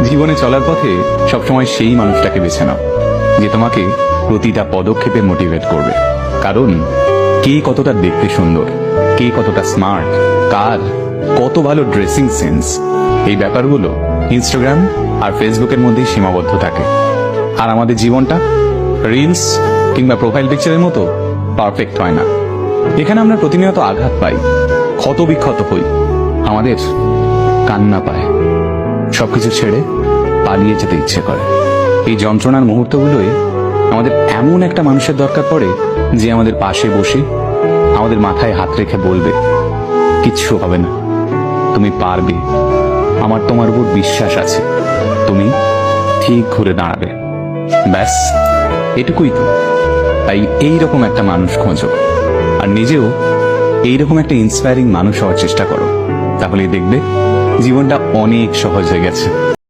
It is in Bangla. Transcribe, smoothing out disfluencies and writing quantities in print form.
জীবনে চলার পথে সবসময় সেই মানুষটাকে বেছে নাও যে তোমাকে প্রতিটা পদক্ষেপে মোটিভেট করবে। কারণ কে কতটা দেখতে সুন্দর, কে কতটা স্মার্ট, কার কত ভালো ড্রেসিং সেন্স, এই ব্যাপারগুলো ইনস্টাগ্রাম আর ফেসবুকের মধ্যেই সীমাবদ্ধ থাকে। আর আমাদের জীবনটা রিলস কিংবা প্রোফাইল পিকচারের মতো পারফেক্ট হয় না। এখানে আমরা প্রতিনিয়ত আঘাত পাই, ক্ষত বিক্ষত হই, আমাদের কান্না পায়, সবকিছু ছেড়ে পালিয়ে যেতে ইচ্ছে করে। এই যন্ত্রণার মুহূর্তগুলোই আমাদের এমন একটা মানুষের দরকার পড়ে যে আমাদের পাশে বসে আমাদের মাথায় হাত রেখে বলবে, কিচ্ছু হবে না, তুমি পারবে, আমার তোমার উপর বিশ্বাস আছে, তুমি ঠিক ঘুরে দাঁড়াবে। ব্যাস এটুকুই তো। তাই এইরকম একটা মানুষ খোঁজো, আর নিজেও এইরকম একটা ইন্সপায়ারিং মানুষ হওয়ার চেষ্টা করো। তাহলেই দেখবে জীবনটা অনেক সহজ হয়ে গেছে।